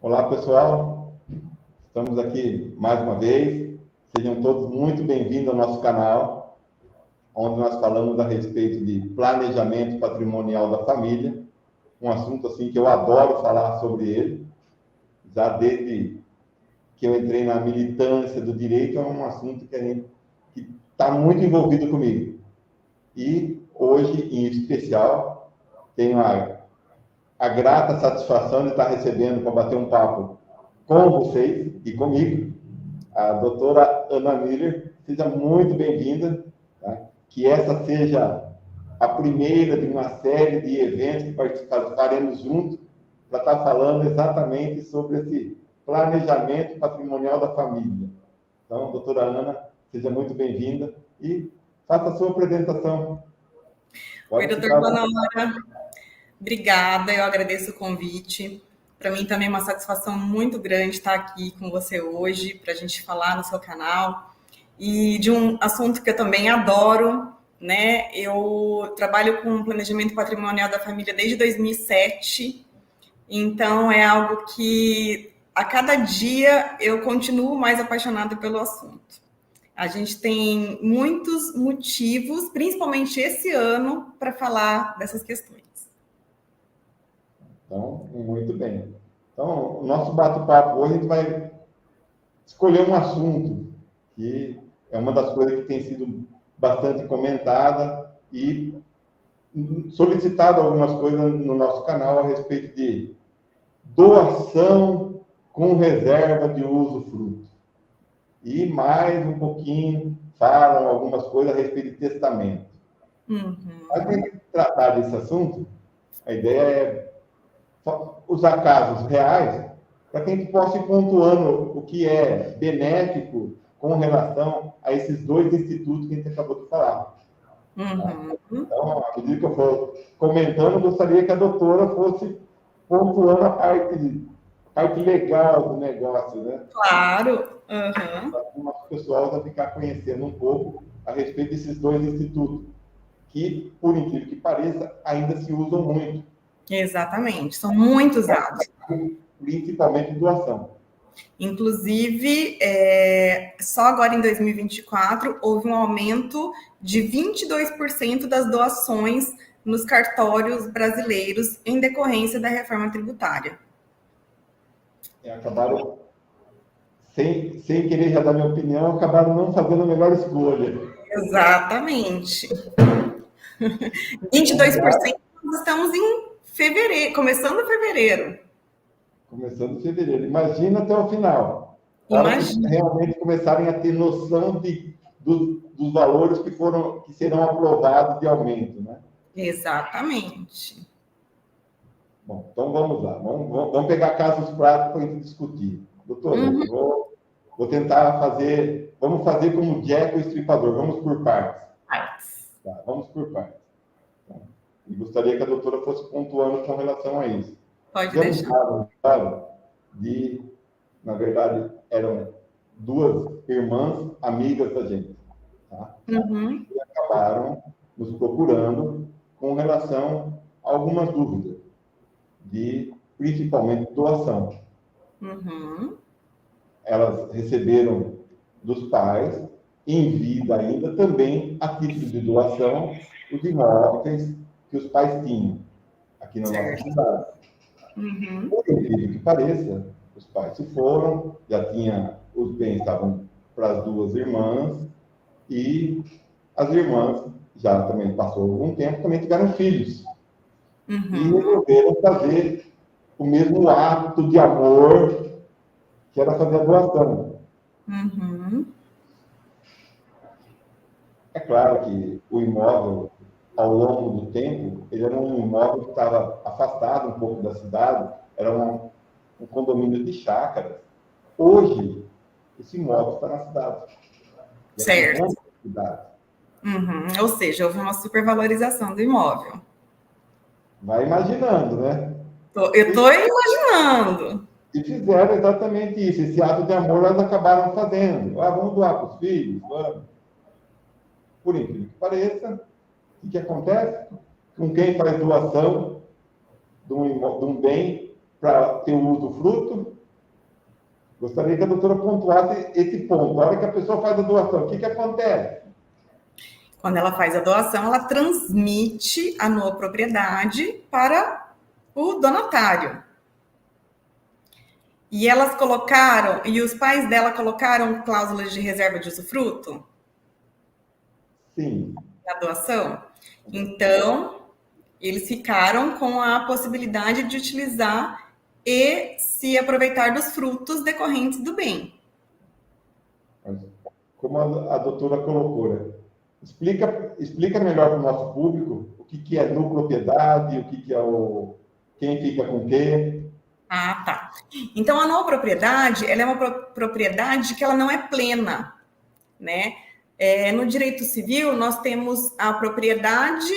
Olá, pessoal. Estamos aqui mais uma vez. Sejam todos muito bem-vindos ao nosso canal, onde nós falamos a respeito de planejamento patrimonial da família, um assunto assim que eu adoro falar sobre ele. Já desde que eu entrei na militância do direito, é um assunto que está muito envolvido comigo. E hoje, em especial, tenho a grata satisfação de estar recebendo para bater um papo com vocês e comigo, a doutora Ana Miller. Seja muito bem-vinda, tá? Que essa seja a primeira de uma série de eventos que participaremos juntos para estar falando exatamente sobre esse planejamento patrimonial da família. Então, doutora Ana, seja muito bem-vinda e faça a sua apresentação. Oi, doutor Bonora. Obrigada, eu agradeço o convite. Para mim também é uma satisfação muito grande estar aqui com você hoje, para a gente falar no seu canal. E de um assunto que eu também adoro, né? Eu trabalho com planejamento patrimonial da família desde 2007, então é algo que a cada dia eu continuo mais apaixonada pelo assunto. A gente tem muitos motivos, principalmente esse ano, para falar dessas questões. Então, muito bem. Então, o nosso bate-papo hoje, a gente vai escolher um assunto que é uma das coisas que tem sido bastante comentada e solicitado algumas coisas no nosso canal a respeito de doação com reserva de usufruto. E mais um pouquinho falam algumas coisas a respeito de testamento. Para a gente tratar desse assunto, a ideia é usar casos reais para que a gente possa ir pontuando o que é benéfico com relação a esses dois institutos que a gente acabou de falar. Então, à medida que eu for comentando, eu gostaria que a doutora fosse pontuando a parte legal do negócio, né? Claro. Para o nosso pessoal já ficar conhecendo um pouco a respeito desses dois institutos, que, por incrível que pareça, ainda se usam muito. Exatamente, são muito usados. Principalmente doação. Inclusive, só agora em 2024 houve um aumento de 22% das doações nos cartórios brasileiros em decorrência da reforma tributária. Acabaram, sem querer já dar minha opinião, acabaram não fazendo a melhor escolha. Exatamente. 22% nós estamos em fevereiro, começando fevereiro. Começando em fevereiro. Imagina até o final. Imagina. Realmente começarem a ter noção dos valores que serão aprovados de aumento, né? Exatamente. Bom, então vamos lá. Vamos pegar casos práticos para a gente discutir. Doutora, vou tentar fazer... Vamos fazer como Jack o Estripador. Vamos por partes. Tá, vamos por partes. E gostaria que a doutora fosse pontuando com relação a isso. Pode deixar. Na verdade, eram duas irmãs amigas da gente. Tá? E acabaram nos procurando com relação a algumas dúvidas, principalmente doação. Elas receberam dos pais, em vida ainda, também a título de doação, os imóveis que os pais tinham aqui na nossa cidade. Por incrível que pareça, os pais se foram, os bens estavam para as duas irmãs, e as irmãs, já também passou algum tempo, também tiveram filhos. E resolveram fazer o mesmo ato de amor que era fazer a doação. É claro que o imóvel, ao longo do tempo, ele era um imóvel que estava afastado um pouco da cidade, era um condomínio de chácaras. Hoje, esse imóvel está na cidade. Certo. Ou seja, houve uma supervalorização do imóvel. Vai imaginando, né? Eu estou imaginando. E fizeram exatamente isso. Esse ato de amor elas acabaram fazendo. Vamos doar para os filhos? Vamos. Por incrível que pareça, o que acontece? Com quem faz doação de um bem, para ter o usufruto? Gostaria que a doutora pontuasse esse ponto. Na hora que a pessoa faz a doação, o que acontece? Quando ela faz a doação, ela transmite a nova propriedade para o donatário. E elas colocaram, e os pais dela colocaram cláusulas de reserva de usufruto? Sim. Na doação? Então, eles ficaram com a possibilidade de utilizar e se aproveitar dos frutos decorrentes do bem. Como a doutora colocou, né? Explica melhor para o nosso público o que é nucleopiedade, o que é quem fica com o quê. Ah, tá. Então, a não propriedade, ela é uma propriedade que ela não é plena, né? No direito civil, nós temos a propriedade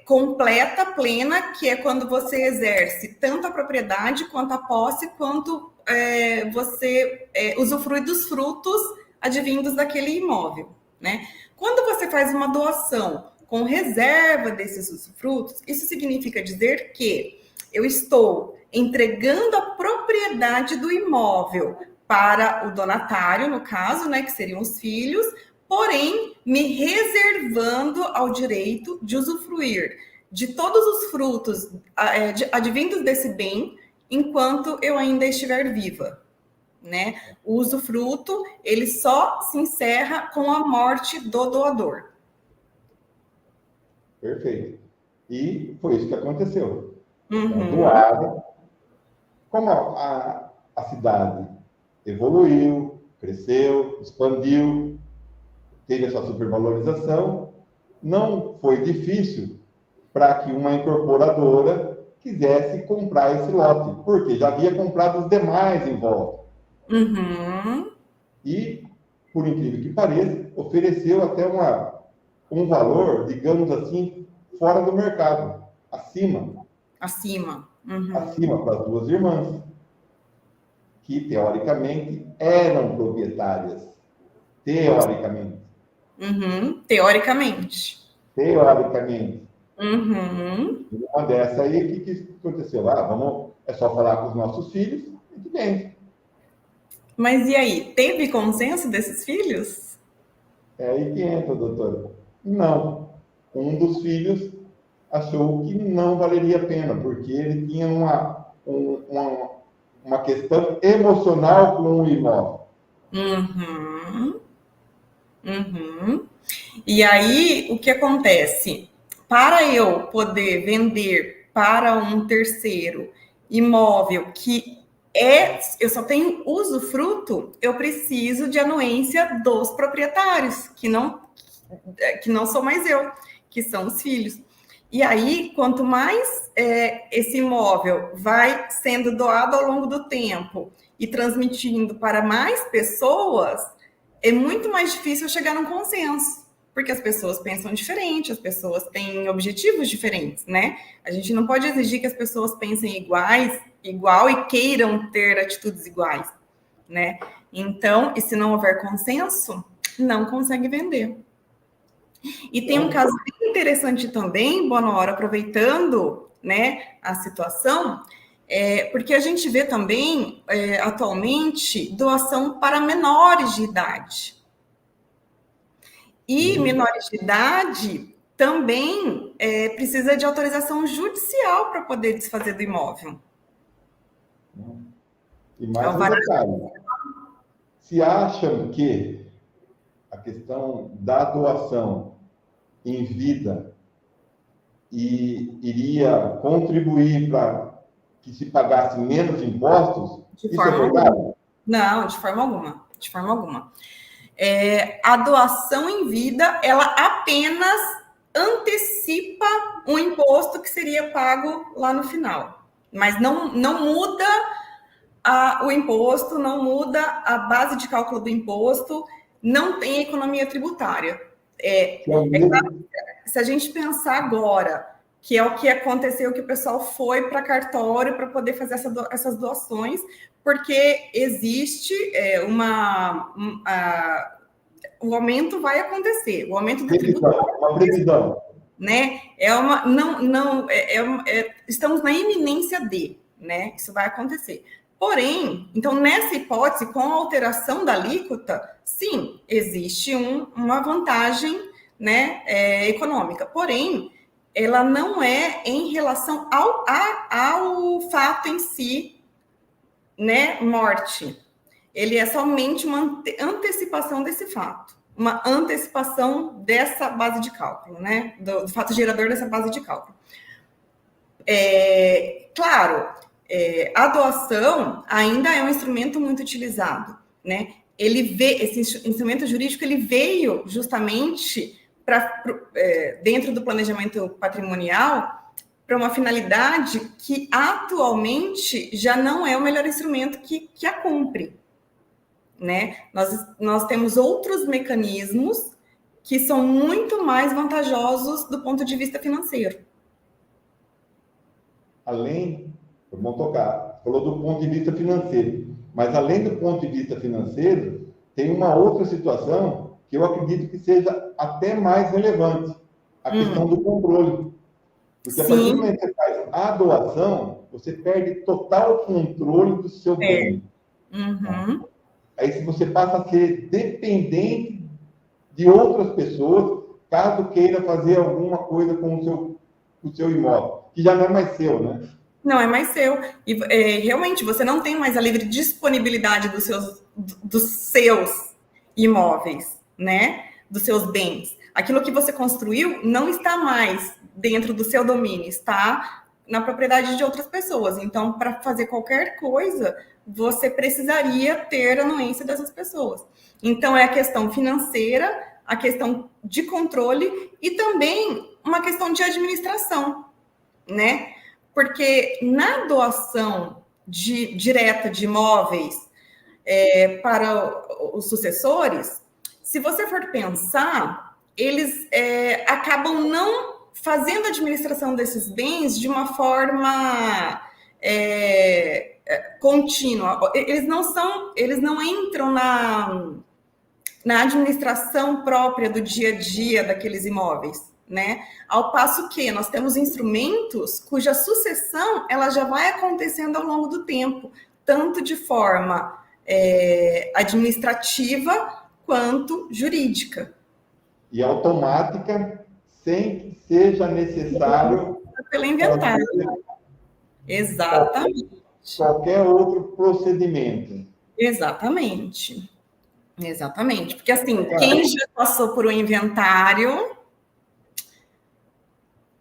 completa, plena, que é quando você exerce tanto a propriedade quanto a posse, quanto você usufrui dos frutos advindos daquele imóvel, né? Quando você faz uma doação com reserva desses usufrutos, isso significa dizer que eu estou entregando a propriedade do imóvel para o donatário, no caso, né, que seriam os filhos, porém me reservando ao direito de usufruir de todos os frutos advindos desse bem enquanto eu ainda estiver viva, né? O usufruto, ele só se encerra com a morte do doador. Perfeito. E foi isso que aconteceu. Uhum. Doaram. Como a cidade evoluiu, cresceu, expandiu, teve essa supervalorização, não foi difícil para que uma incorporadora quisesse comprar esse lote, porque já havia comprado os demais em volta. Uhum. E, por incrível que pareça, ofereceu até um valor, digamos assim, fora do mercado, acima. Uhum. Acima para as duas irmãs, que teoricamente eram proprietárias. Teoricamente. Uhum. Teoricamente. Uhum. Uma dessa aí, o que aconteceu? É só falar com os nossos filhos e que vende. Mas e aí, teve consenso desses filhos? É aí que entra, doutora. Não. Um dos filhos achou que não valeria a pena, porque ele tinha uma questão emocional com o imóvel. Uhum. Uhum. E aí, o que acontece? Para eu poder vender para um terceiro imóvel que eu só tenho usufruto, eu preciso de anuência dos proprietários, que não sou mais eu, que são os filhos. E aí, quanto mais esse imóvel vai sendo doado ao longo do tempo e transmitindo para mais pessoas, é muito mais difícil chegar num consenso, porque as pessoas pensam diferente, as pessoas têm objetivos diferentes, né? A gente não pode exigir que as pessoas pensem igual e queiram ter atitudes iguais, né? Então, e se não houver consenso, não consegue vender. E tem um caso bem interessante também, Bonora, aproveitando, né, a situação, porque a gente vê também, atualmente, doação para menores de idade. E menores de idade também precisa de autorização judicial para poder desfazer do imóvel. E mais um detalhe. Se acham que a questão da doação em vida e iria contribuir para que se pagasse menos impostos, isso é verdade? Não, de forma alguma. De forma alguma. A doação em vida, ela apenas antecipa um imposto que seria pago lá no final. Mas não muda o imposto, não muda a base de cálculo do imposto, não tem economia tributária. Claro, se a gente pensar agora, que é o que aconteceu, que o pessoal foi para cartório para poder fazer essas doações, porque existe o aumento vai acontecer, o aumento da tributação. Uma previsão. Né? Estamos na iminência de. né? Isso vai acontecer. Porém, então, nessa hipótese, com a alteração da alíquota, sim, existe uma vantagem, né, econômica. Porém, ela não é em relação ao fato em si, né, morte. Ele é somente uma antecipação desse fato, uma antecipação dessa base de cálculo, né, do fato gerador dessa base de cálculo. Claro, a doação ainda é um instrumento muito utilizado, né? Esse instrumento jurídico ele veio justamente dentro do planejamento patrimonial para uma finalidade que atualmente já não é o melhor instrumento que a cumpre, né? Nós temos outros mecanismos que são muito mais vantajosos do ponto de vista financeiro. Além, vamos tocar, falou do ponto de vista financeiro, mas além do ponto de vista financeiro, tem uma outra situação que eu acredito que seja até mais relevante, a questão do controle. Porque a partir do momento que você faz a doação, você perde total controle do seu bem. Uhum. Aí se você passa a ser dependente de outras pessoas, caso queira fazer alguma coisa com o seu imóvel, que já não é mais seu, né? Não é mais seu. E realmente você não tem mais a livre disponibilidade dos seus imóveis, né? Dos seus bens. Aquilo que você construiu não está mais dentro do seu domínio, está na propriedade de outras pessoas. Então, para fazer qualquer coisa, você precisaria ter a anuência dessas pessoas. Então, é a questão financeira, a questão de controle e também uma questão de administração, né? Porque na doação direta de imóveis para os sucessores, se você for pensar, eles acabam não fazendo a administração desses bens de uma forma contínua. Eles não entram na administração própria do dia a dia daqueles imóveis, né? Ao passo que nós temos instrumentos cuja sucessão ela já vai acontecendo ao longo do tempo, tanto de forma administrativa quanto jurídica. E automática, sem que seja necessário pelo inventário. Exatamente. Qualquer outro procedimento. Exatamente. Porque assim, quem já passou por um inventário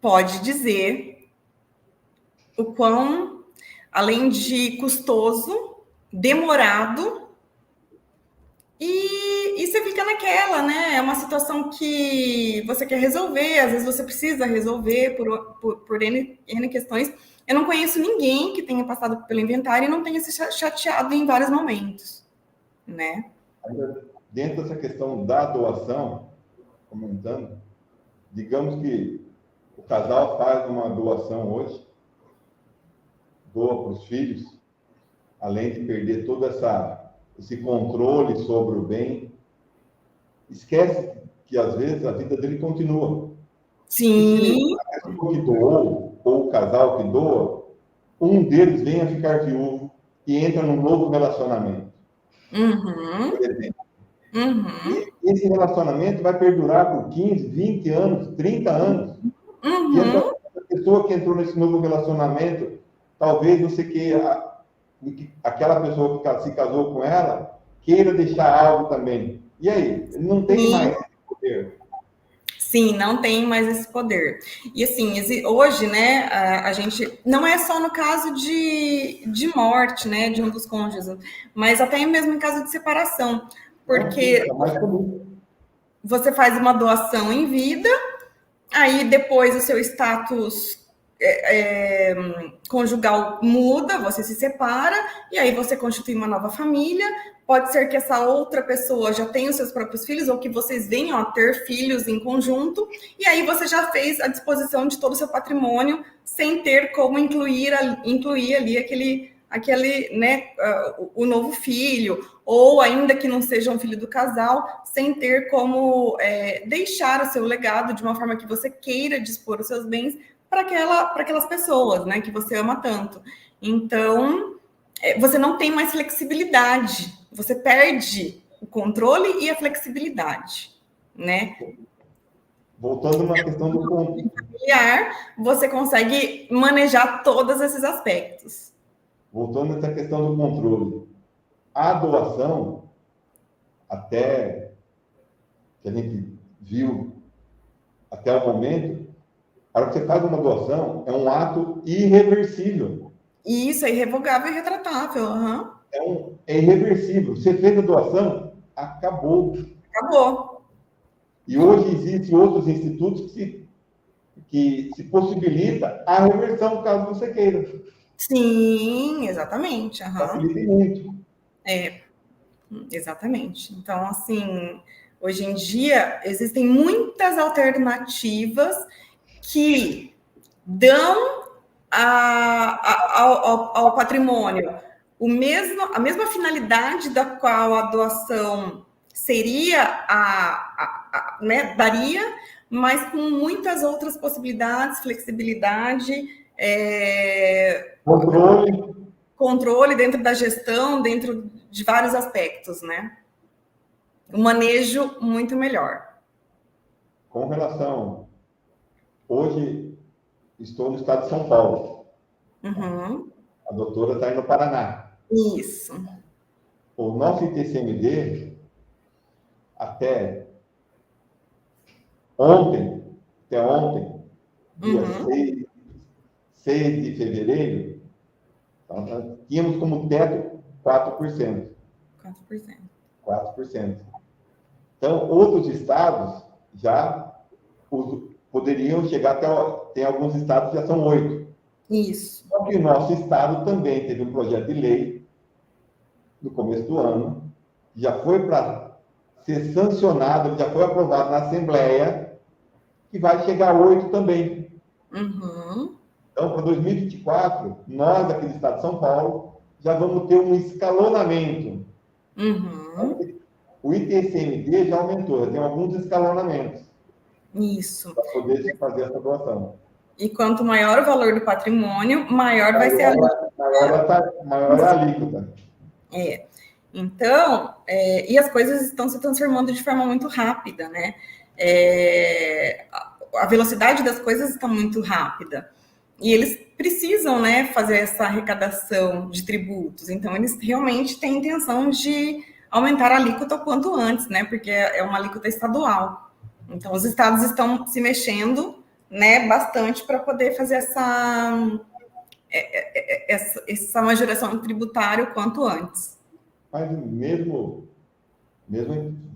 pode dizer o quão, além de custoso, demorado, e você fica naquela, né? É uma situação que você quer resolver, às vezes você precisa resolver por N questões. Eu não conheço ninguém que tenha passado pelo inventário e não tenha se chateado em vários momentos, né? Dentro dessa questão da doação, comentando, digamos que o casal faz uma doação hoje, doa para os filhos, além de perder todo esse controle sobre o bem, esquece que, às vezes, a vida dele continua. Sim. E se a pessoa que doou, ou o casal que doa, um deles vem a ficar viúvo e entra num novo relacionamento. Por exemplo. E esse relacionamento vai perdurar por 15, 20 anos, 30 anos. E essa pessoa que entrou nesse novo relacionamento, talvez você queira, aquela pessoa que se casou com ela, queira deixar algo também. E aí? Ele não tem mais esse poder. Sim, não tem mais esse poder. E assim, hoje, né, a gente, não é só no caso de morte, né, de um dos cônjuges, mas até mesmo em caso de separação, porque você faz uma doação em vida, aí depois o seu status conjugal muda, você se separa, e aí você constitui uma nova família. Pode ser que essa outra pessoa já tenha os seus próprios filhos, ou que vocês venham a ter filhos em conjunto, e aí você já fez a disposição de todo o seu patrimônio, sem ter como incluir ali aquele né, o novo filho, ou ainda que não seja um filho do casal, sem ter como deixar o seu legado de uma forma que você queira dispor os seus bens para aquelas pessoas, né, que você ama tanto. Então, você não tem mais flexibilidade, você perde o controle e a flexibilidade, né? Voltando uma questão do controle familiar, você consegue manejar todos esses aspectos. Voltando nessa questão do controle, a doação, até que a gente viu até o momento, a hora que você faz uma doação, é um ato irreversível. Isso, é irrevogável e retratável. Uhum. É irreversível. Você fez a doação, acabou. Acabou. E hoje existem outros institutos que se possibilita a reversão, caso você queira. Sim, exatamente. Uhum. Facilita muito. Exatamente. Então, assim, hoje em dia existem muitas alternativas que dão ao patrimônio a mesma finalidade da qual a doação seria né, daria, mas com muitas outras possibilidades, flexibilidade, controle dentro da gestão, dentro de vários aspectos, né? Um manejo muito melhor. Com relação, hoje estou no estado de São Paulo. Uhum. A doutora está aí no Paraná. Isso. O nosso ITCMD, até ontem, dia 6 de fevereiro, nós tínhamos como teto 4%. 4%. Então, outros estados já poderiam chegar até... Tem alguns estados que já são 8%. Isso. Só que o nosso estado também teve um projeto de lei no começo do ano, já foi para ser sancionado, já foi aprovado na Assembleia, que vai chegar a 8% também. Uhum. Então, para 2024, nós aqui do estado de São Paulo já vamos ter um escalonamento. Uhum. O ITCMD já aumentou, já tem alguns escalonamentos. Isso. Para poder fazer essa doação. E quanto maior o valor do patrimônio, maior vai ser a alíquota. Maior é a alíquota. Então, e as coisas estão se transformando de forma muito rápida, né? A velocidade das coisas está muito rápida. E eles precisam, né, fazer essa arrecadação de tributos. Então, eles realmente têm intenção de aumentar a alíquota o quanto antes, né? Porque é uma alíquota estadual. Então, os estados estão se mexendo, né, bastante para poder fazer essa majoração tributária o quanto antes. Mas mesmo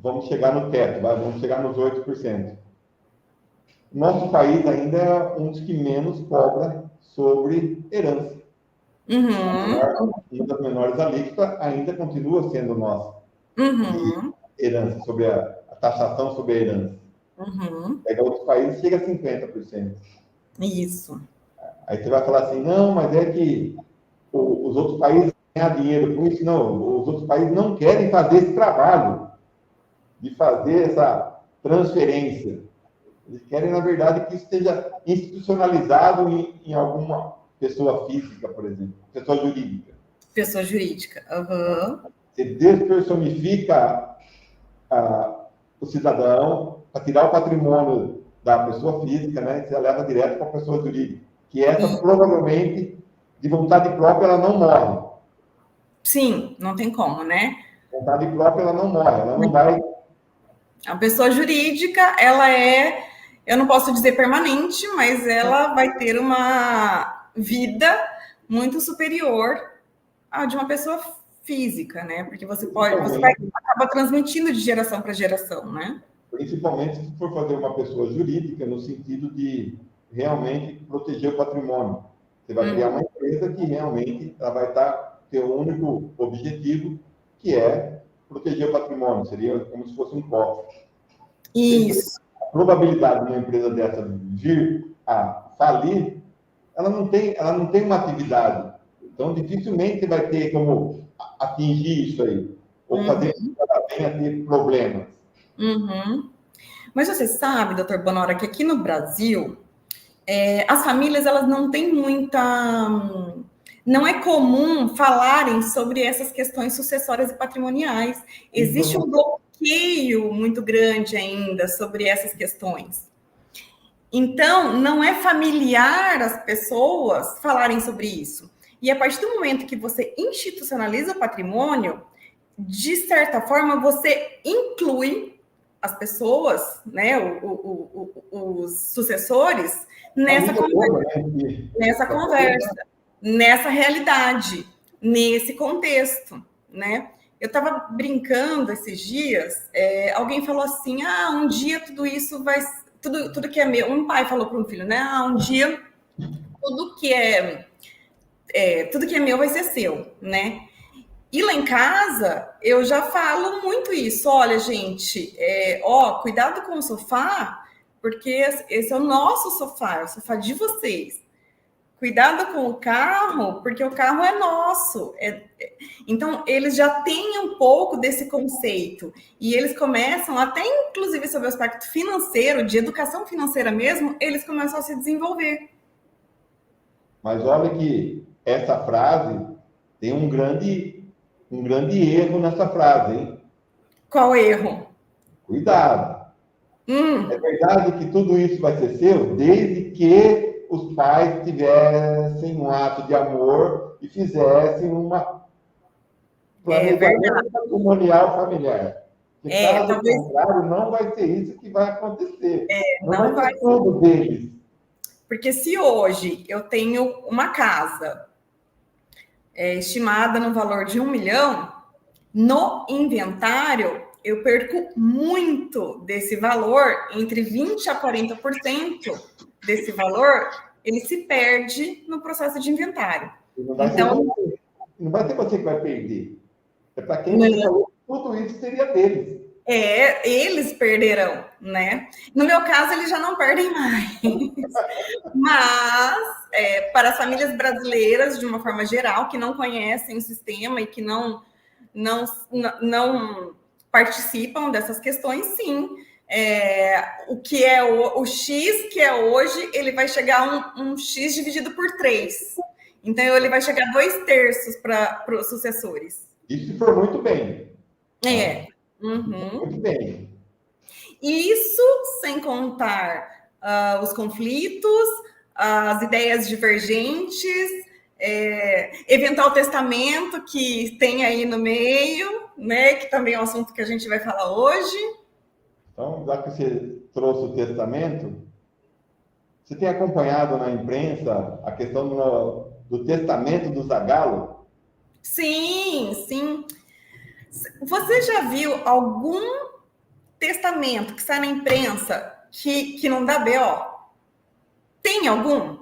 vamos chegar no teto, vamos chegar nos 8%. Nosso país ainda é um dos que menos cobra sobre herança. Uhum. Uma das menores alíquotas ainda continua sendo nossa. Uhum. Herança, sobre a taxação sobre a herança. Uhum. Pega outros países, chega a 50%. Isso. Aí você vai falar assim, não, mas é que os outros países ganham dinheiro com isso. Não, os outros países não querem fazer esse trabalho de fazer essa transferência. Eles querem, na verdade, que isso esteja institucionalizado em alguma pessoa física, por exemplo, pessoa jurídica. Pessoa jurídica. Uhum. Você despersonifica o cidadão para tirar o patrimônio da pessoa física, né? Você leva direto para a pessoa jurídica. Que essa, provavelmente, de vontade própria, ela não morre. Sim, não tem como, né? Vontade própria, ela não morre, ela não vai... A pessoa jurídica, ela eu não posso dizer permanente, mas ela vai ter uma vida muito superior à de uma pessoa física, né? Porque você acaba transmitindo de geração para geração, né? Principalmente se for fazer uma pessoa jurídica, no sentido de realmente proteger o patrimônio. Você vai criar uma empresa que realmente ela vai ter o único objetivo, que é proteger o patrimônio. Seria como se fosse um cofre. Isso. A probabilidade de uma empresa dessa vir a falir, ela não tem uma atividade. Então, dificilmente você vai ter como atingir isso aí. Ou fazer que ela venha a ter problemas. Uhum. Mas você sabe, doutor Bonora, que aqui no Brasil, as famílias elas não têm não é comum falarem sobre essas questões sucessórias e patrimoniais. Existe um bloqueio muito grande ainda sobre essas questões. Então, não é familiar as pessoas falarem sobre isso. E a partir do momento que você institucionaliza o patrimônio, de certa forma, você inclui as pessoas, né, os sucessores, nessa conversa, nessa realidade, nesse contexto, né? Eu estava brincando esses dias, alguém falou assim, um dia tudo isso vai... Tudo que é meu... Um pai falou para um filho, né? Um dia tudo que é meu vai ser seu, né? E lá em casa, eu já falo muito isso. Olha, gente, cuidado com o sofá, porque esse é o nosso sofá, é o sofá de vocês. Cuidado com o carro, porque o carro é nosso. Então, eles já têm um pouco desse conceito. E eles começam, até inclusive sobre o aspecto financeiro, de educação financeira mesmo, eles começam a se desenvolver. Mas olha que essa frase tem um grande erro nessa frase, hein? Qual erro? Cuidado. É verdade que tudo isso vai ser seu, desde que os pais tivessem um ato de amor e fizessem uma planejamento patrimonial familiar. Porque caso talvez... contrário, não vai ser isso que vai acontecer. Não vai ser tudo deles. Porque se hoje eu tenho uma casa estimada no valor de 1 milhão, no inventário eu perco muito desse valor, entre 20% a 40% desse valor, ele se perde no processo de inventário. Não vai ser você que vai perder. É para quem você falou, tudo isso seria deles. Eles perderão, né? No meu caso, eles já não perdem mais. Mas, para as famílias brasileiras, de uma forma geral, que não conhecem o sistema e que não participam dessas questões, sim. O que é o X que é hoje, ele vai chegar a um X dividido por 3. Então, ele vai chegar a 2/3 para os sucessores. Isso se for muito bem. Uhum. Muito bem. Isso sem contar os conflitos, as ideias divergentes, eventual testamento que tem aí no meio, né? Que também é um assunto que a gente vai falar hoje. Então, já que você trouxe o testamento, você tem acompanhado na imprensa a questão do testamento do Zagallo? Sim, sim. Você já viu algum testamento que sai na imprensa que não dá BO? Tem algum?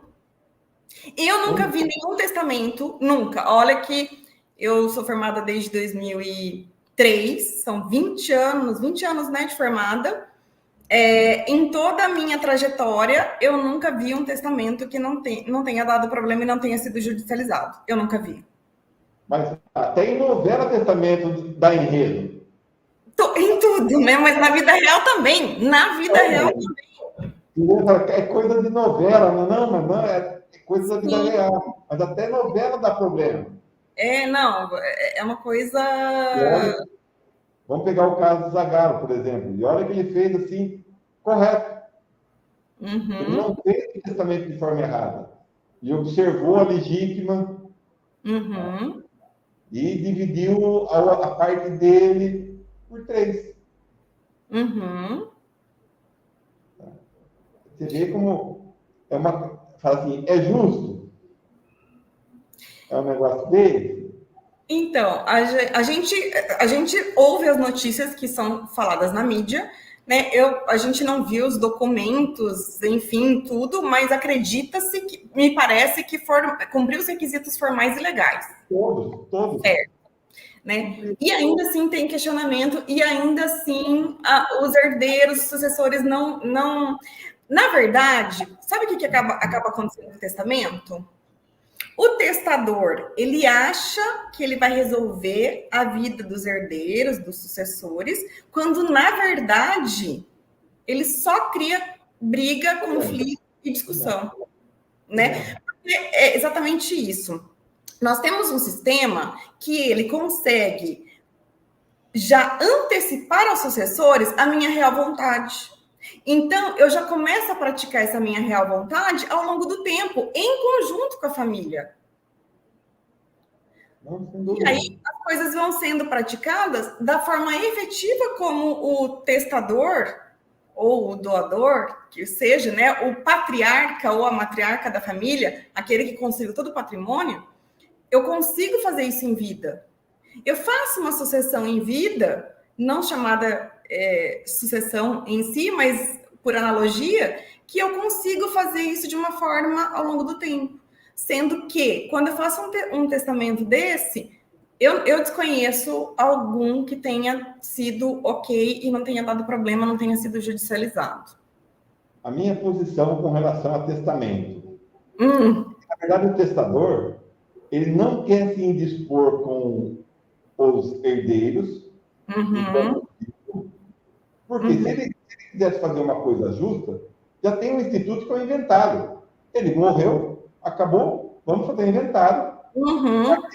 Eu nunca vi nenhum testamento, nunca. Olha que eu sou formada desde 2003, são 20 anos, né, de formada. Em toda a minha trajetória, eu nunca vi um testamento que não tenha dado problema e não tenha sido judicializado. Eu nunca vi. Mas até em novela testamento dá enredo. Em tudo, né? Mas na vida real também. Na vida real também. É coisa de novela, não, é coisa da vida real. Mas até novela dá problema. Não, é uma coisa... Olha, vamos pegar o caso do Zagallo, por exemplo. E olha que ele fez assim, correto. Ele não fez o testamento de forma errada. E observou a legítima e dividiu a parte dele por 3. Você vê como fala assim, é justo? É um negócio dele? Então, a gente ouve as notícias que são faladas na mídia, né? A gente não viu os documentos, enfim, tudo, mas acredita-se que, me parece que cumpriu os requisitos formais e legais. Todos. Certo. Né? E ainda assim tem questionamento, e ainda assim os herdeiros, os sucessores não... Na verdade, sabe o que acaba acontecendo no testamento? O testador, ele acha que ele vai resolver a vida dos herdeiros, dos sucessores, quando, na verdade, ele só cria briga, conflito e discussão. Né? Porque é exatamente isso. nós temos um sistema que ele consegue já antecipar aos sucessores a minha real vontade. Então, eu já começo a praticar essa minha real vontade ao longo do tempo, em conjunto com a família. E aí, as coisas vão sendo praticadas da forma efetiva como o testador ou o doador, que seja, né, o patriarca ou a matriarca da família, aquele que conseguiu todo o patrimônio, eu consigo fazer isso em vida. Eu faço uma sucessão em vida, não chamada sucessão em si, mas por analogia, que eu consigo fazer isso de uma forma ao longo do tempo. Sendo que, quando eu faço um testamento desse, eu desconheço algum que tenha sido ok e não tenha dado problema, não tenha sido judicializado. A minha posição com relação a testamento. Na verdade, o testador, ele não quer se indispor com os herdeiros, porque se ele quisesse fazer uma coisa justa, já tem um instituto que é o inventário. Ele morreu, acabou, vamos fazer inventário,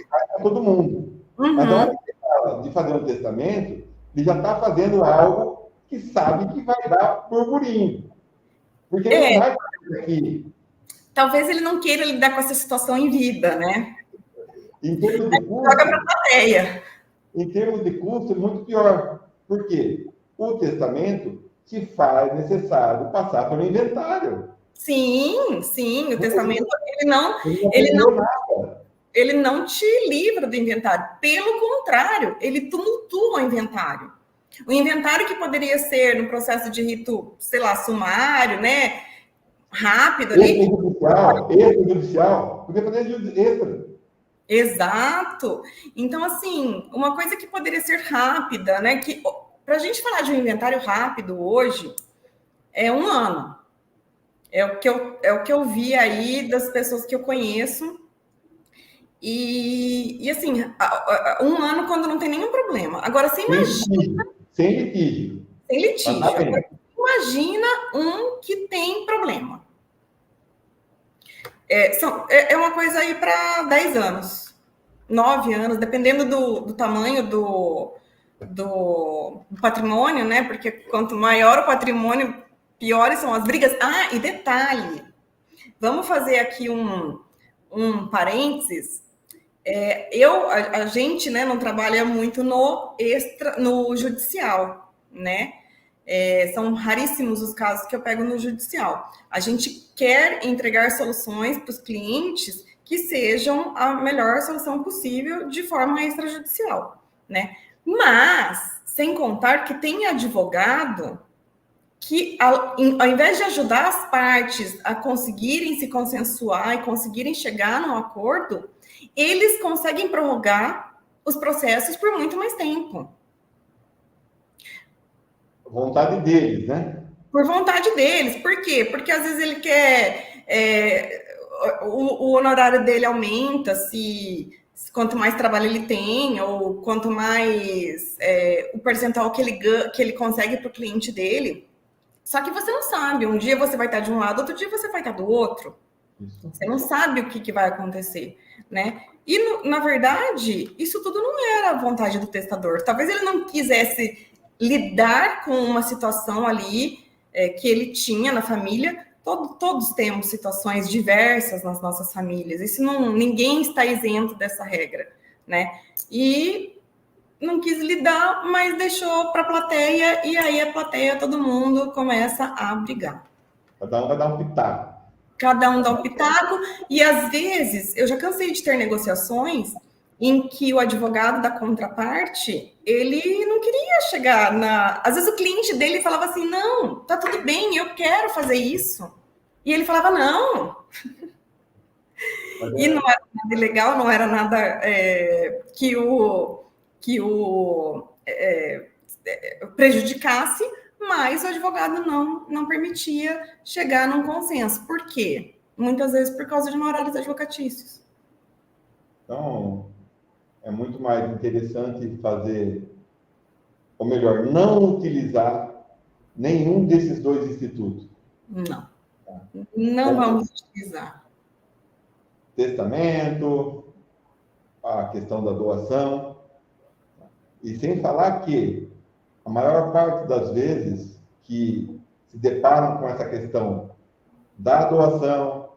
para todo mundo. Mas na hora que ele fala de fazer um testamento, ele já está fazendo algo que sabe que vai dar burburinho. Porque ele não vai fazer aqui. Talvez ele não queira lidar com essa situação em vida, né? Em termos de custo, joga para a plateia. Em termos de custo, é muito pior. Por quê? O testamento te faz necessário passar pelo inventário. Sim, sim. O testamento, ele não te livra do inventário. Pelo contrário, ele tumultua o inventário. O inventário que poderia ser no processo de rito, sei lá, sumário, né? Rápido ali. Extrajudicial. Podia fazer extra. Exato. Então, assim, uma coisa que poderia ser rápida, né? Que para a gente falar de um inventário rápido hoje, é 1 ano. É o que eu vi aí das pessoas que eu conheço. E assim, 1 ano quando não tem nenhum problema. Agora, você imagina... Sem litígio. Sem litígio. Agora, imagina um que tem problema. É uma coisa aí para 10 anos, 9 anos, dependendo do tamanho do patrimônio, né? Porque quanto maior o patrimônio, piores são as brigas. Ah, e detalhe, vamos fazer aqui um parênteses. A gente, né, não trabalha muito no judicial, né? São raríssimos os casos que eu pego no judicial. A gente quer entregar soluções para os clientes que sejam a melhor solução possível de forma extrajudicial, né? Mas, sem contar que tem advogado que, ao invés de ajudar as partes a conseguirem se consensuar e conseguirem chegar num acordo, eles conseguem prorrogar os processos por muito mais tempo. Vontade deles, né? Por vontade deles. Por quê? Porque às vezes ele quer... o honorário dele aumenta quanto mais trabalho ele tem, ou quanto mais o percentual que ele consegue para o cliente dele. Só que você não sabe. Um dia você vai estar de um lado, outro dia você vai estar do outro. Você não sabe o que vai acontecer, né? E, na verdade, isso tudo não era a vontade do testador. Talvez ele não quisesse lidar com uma situação ali que ele tinha na família. Todos temos situações diversas nas nossas famílias. Ninguém está isento dessa regra, né? E não quis lidar, mas deixou para a plateia, e aí a plateia, todo mundo começa a brigar. Cada um vai dar um pitaco. Cada um dá um pitaco, e às vezes, eu já cansei de ter negociações em que o advogado da contraparte, ele não queria chegar Às vezes o cliente dele falava assim, não, tá tudo bem, eu quero fazer isso. E ele falava, não. E não era nada ilegal, não era nada que o prejudicasse, mas o advogado não permitia chegar num consenso. Por quê? Muitas vezes por causa de honorários advocatícios. Então, é muito mais interessante fazer, ou melhor, não utilizar nenhum desses dois institutos. Não vamos utilizar. Testamento, a questão da doação. E sem falar que a maior parte das vezes que se deparam com essa questão da doação,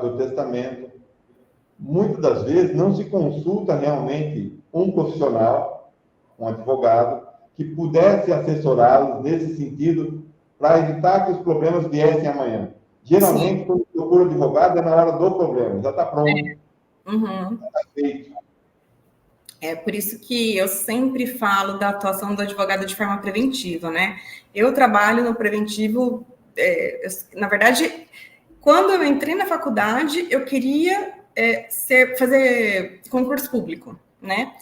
do testamento, muitas das vezes não se consulta realmente um profissional, um advogado, que pudesse assessorá-los nesse sentido para evitar que os problemas viessem amanhã. Geralmente, Sim. Quando procura advogado, é na hora do problema, já está pronto, já está feito. É por isso que eu sempre falo da atuação do advogado de forma preventiva, né? Eu trabalho no preventivo, na verdade, quando eu entrei na faculdade, eu queria fazer concurso público, né?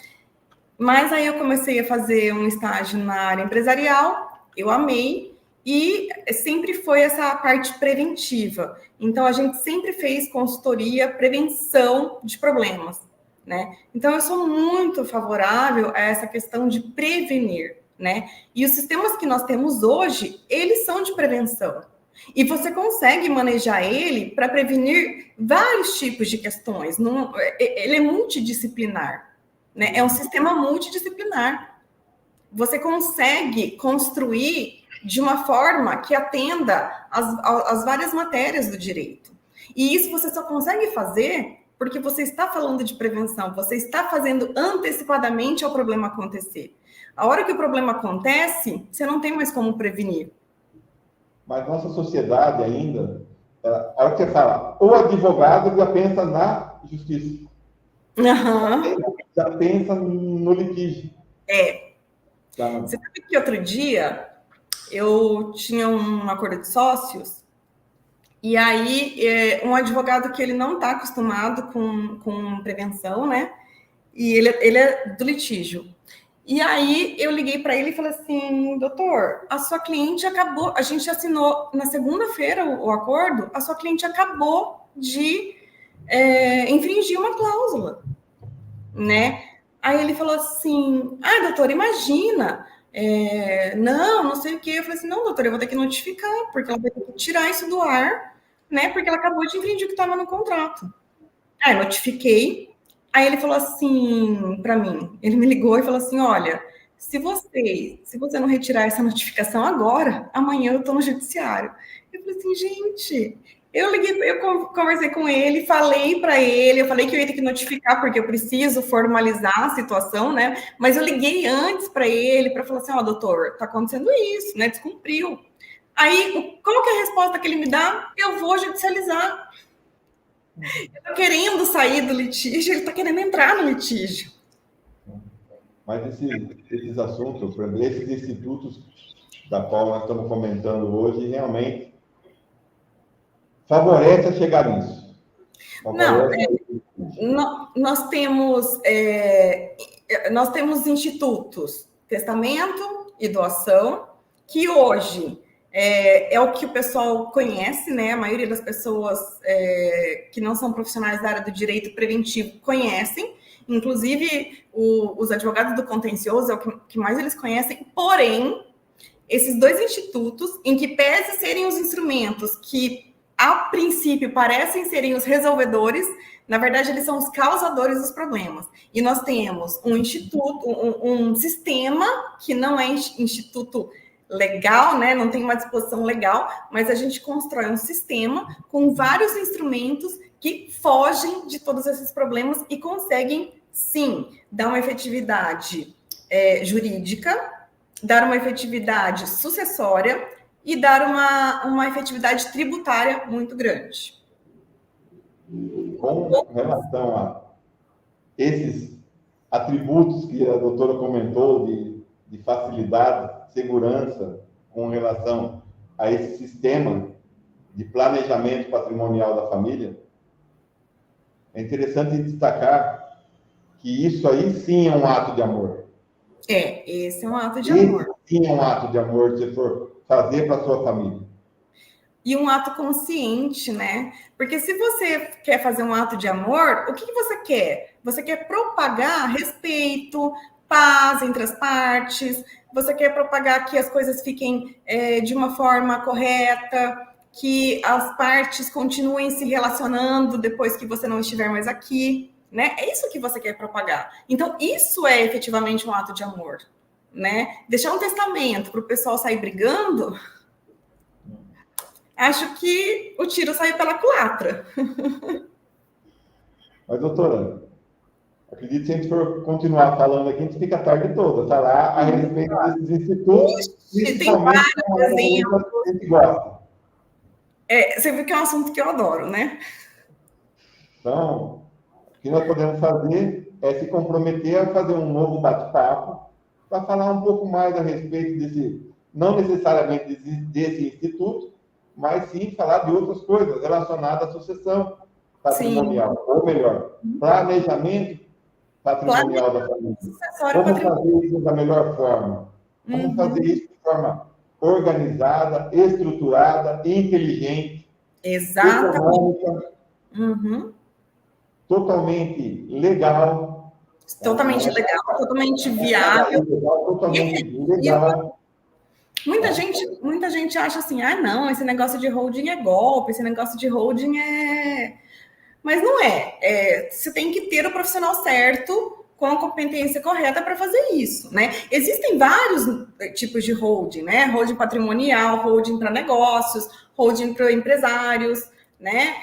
Mas aí eu comecei a fazer um estágio na área empresarial, eu amei, e sempre foi essa parte preventiva. Então, a gente sempre fez consultoria, prevenção de problemas, né? Então, eu sou muito favorável a essa questão de prevenir, né? E os sistemas que nós temos hoje, eles são de prevenção. E você consegue manejar ele para prevenir vários tipos de questões. Ele é multidisciplinar, né? É um sistema multidisciplinar. Você consegue construir de uma forma que atenda às várias matérias do direito. E isso você só consegue fazer porque você está falando de prevenção, você está fazendo antecipadamente ao problema acontecer. A hora que o problema acontece, você não tem mais como prevenir. Mas nossa sociedade ainda, a hora que você fala, o advogado já pensa na justiça. Já pensa no litígio. Você sabe que outro dia eu tinha um acordo de sócios e aí um advogado que ele não está acostumado com prevenção, né? E ele é do litígio. E aí eu liguei para ele e falei assim, doutor, a sua cliente acabou, a gente assinou na segunda-feira o acordo, a sua cliente acabou de infringir uma cláusula, né? Aí ele falou assim, doutor, imagina, não sei o quê. Eu falei assim, não, doutor, eu vou ter que notificar, porque ela vai ter que tirar isso do ar, né? Porque ela acabou de infringir o que estava no contrato. Aí notifiquei. Aí ele falou assim para mim, ele me ligou e falou assim, olha, se você não retirar essa notificação agora, amanhã eu estou no judiciário. Eu falei assim, gente, eu conversei com ele, falei para ele, eu falei que eu ia ter que notificar porque eu preciso formalizar a situação, né? Mas eu liguei antes para ele para falar assim, doutor, tá acontecendo isso, né? Descumpriu. Aí, qual que é a resposta que ele me dá? Eu vou judicializar. Eu tô querendo sair do litígio, ele tá querendo entrar no litígio. Mas esses assuntos, por exemplo, esses institutos da qual nós estamos comentando hoje, realmente favorece a chegar nisso. Nós temos institutos, testamento e doação, que hoje é o que o pessoal conhece, né? A maioria das pessoas que não são profissionais da área do direito preventivo conhecem, inclusive os advogados do contencioso é o que mais eles conhecem, porém, esses dois institutos, em que pese serem os instrumentos que, a princípio, parecem serem os resolvedores, na verdade, eles são os causadores dos problemas. E nós temos um instituto, um sistema que não é instituto legal, né? Não tem uma disposição legal, mas a gente constrói um sistema com vários instrumentos que fogem de todos esses problemas e conseguem, sim, dar uma efetividade jurídica, dar uma efetividade sucessória e dar uma efetividade tributária muito grande. Com relação a esses atributos que a doutora comentou de facilidade, segurança, com relação a esse sistema de planejamento patrimonial da família, é interessante destacar que isso aí sim é um ato de amor. Esse é um ato de amor. Sim é um ato de amor, se for fazer para a sua família. E um ato consciente, né? Porque se você quer fazer um ato de amor, o que você quer? Você quer propagar respeito, paz entre as partes, você quer propagar que as coisas fiquem de uma forma correta, que as partes continuem se relacionando depois que você não estiver mais aqui. né? É isso que você quer propagar. Então, isso é efetivamente um ato de amor, né? Deixar um testamento para o pessoal sair brigando, acho que o tiro saiu pela culatra. Mas, doutora, acredito que se a gente for continuar falando aqui, a gente fica a tarde toda, tá lá a respeito desses institutos, principalmente tem vários exemplos. A gente gosta. Você viu que é um assunto que eu adoro, né? Então, o que nós podemos fazer é se comprometer a fazer um novo bate-papo para falar um pouco mais a respeito desse, não necessariamente desse instituto, mas sim falar de outras coisas relacionadas à sucessão patrimonial, sim. Ou melhor, planejamento patrimonial da família. Como fazer isso da melhor forma? Como fazer isso de forma organizada, estruturada, inteligente, econômica, totalmente legal. Totalmente legal, totalmente viável. Totalmente legal. Muita gente acha assim, não, esse negócio de holding é golpe, esse negócio de holding é... Mas não é. Você tem que ter o profissional certo, com a competência correta para fazer isso, né? Existem vários tipos de holding, né? Holding patrimonial, holding para negócios, holding para empresários, né?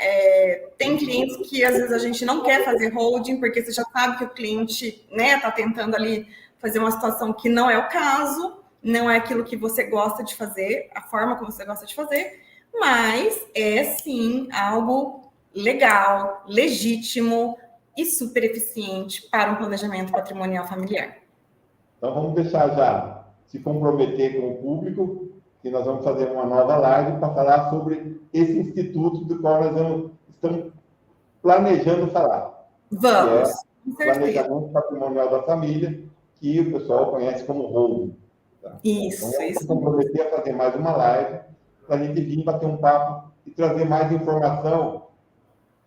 Tem clientes que às vezes a gente não quer fazer holding, porque você já sabe que o cliente, né, tá tentando ali fazer uma situação que não é o caso, não é aquilo que você gosta de fazer, a forma como você gosta de fazer, mas é sim algo legal, legítimo e super eficiente para um planejamento patrimonial familiar. Então vamos deixar já se comprometer com o público, que nós vamos fazer uma nova live para falar sobre esse instituto do qual nós estamos planejando falar. Vamos. Que é o planejamento patrimonial da família, que o pessoal conhece como holding. Tá? Isso, então, vamos isso. se comprometer a fazer mais uma live para a gente vir bater um papo e trazer mais informação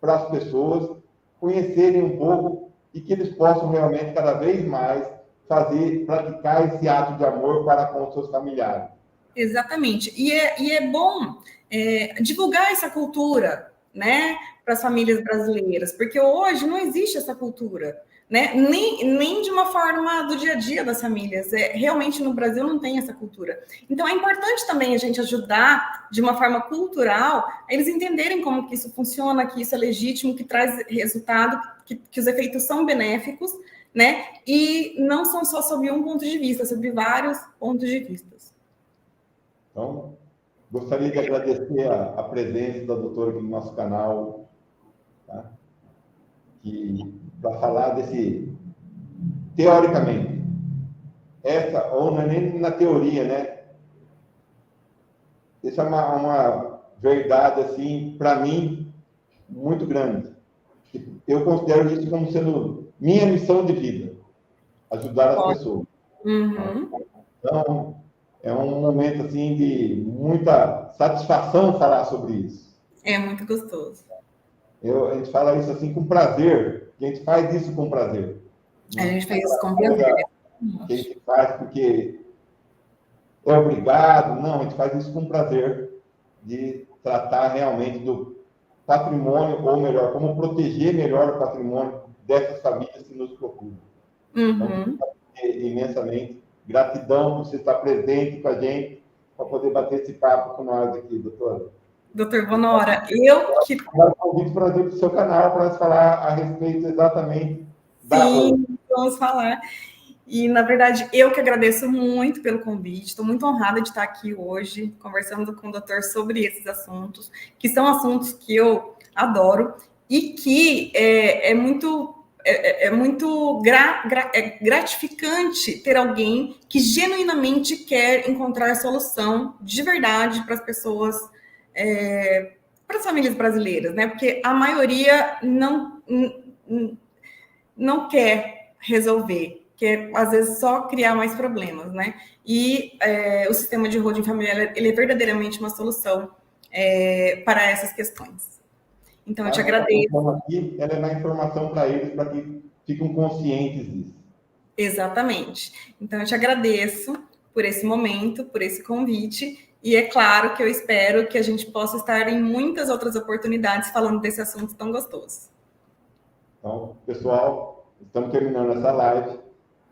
para as pessoas conhecerem um pouco e que eles possam realmente cada vez mais praticar esse ato de amor para com os seus familiares. Exatamente. E é bom divulgar essa cultura, né, para as famílias brasileiras, porque hoje não existe essa cultura, né, nem de uma forma do dia a dia das famílias. Realmente no Brasil não tem essa cultura. Então é importante também a gente ajudar de uma forma cultural a eles entenderem como que isso funciona, que isso é legítimo, que traz resultado, que os efeitos são benéficos, né, e não são só sobre um ponto de vista, sobre vários pontos de vista. Então, gostaria de agradecer a presença da doutora aqui no nosso canal, tá? Para falar desse, teoricamente, ou não é nem na teoria, né? Isso é uma verdade, assim, para mim, muito grande. Eu considero isso como sendo minha missão de vida, ajudar as pessoas. Então, é um momento, assim, de muita satisfação falar sobre isso. É muito gostoso. A gente fala isso, assim, com prazer. A gente faz isso com prazer. A gente faz isso com prazer. Que a gente faz porque é obrigado. Não, a gente faz isso com prazer de tratar realmente do patrimônio, ou melhor, como proteger melhor o patrimônio dessas famílias que nos procuram. Então, imensamente gratidão por você estar presente com a gente, para poder bater esse papo com nós aqui, doutora. Doutor Bonora, eu que... Eu convido para vir para o seu canal para nós falar a respeito exatamente da... Sim, vamos falar. E, na verdade, eu que agradeço muito pelo convite. Estou muito honrada de estar aqui hoje, conversando com o doutor sobre esses assuntos, que são assuntos que eu adoro e que é muito gratificante ter alguém que genuinamente quer encontrar solução de verdade para as pessoas, para as famílias brasileiras, né? Porque a maioria não quer resolver, quer, às vezes, só criar mais problemas, né? E o sistema de holding familiar, ele é verdadeiramente uma solução para essas questões. Então, eu te agradeço. Aqui, ela é na informação para eles, para que fiquem conscientes disso. Exatamente. Então, eu te agradeço por esse momento, por esse convite, e é claro que eu espero que a gente possa estar em muitas outras oportunidades falando desse assunto tão gostoso. Então, pessoal, estamos terminando essa live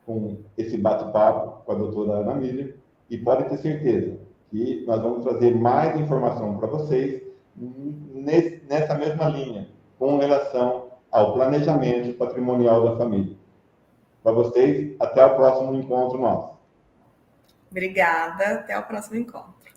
com esse bate-papo com a doutora Ana Miriam, e pode ter certeza que nós vamos trazer mais informação para vocês nessa mesma linha, com relação ao planejamento patrimonial da família. Para vocês, até o próximo encontro nosso. Obrigada, até o próximo encontro.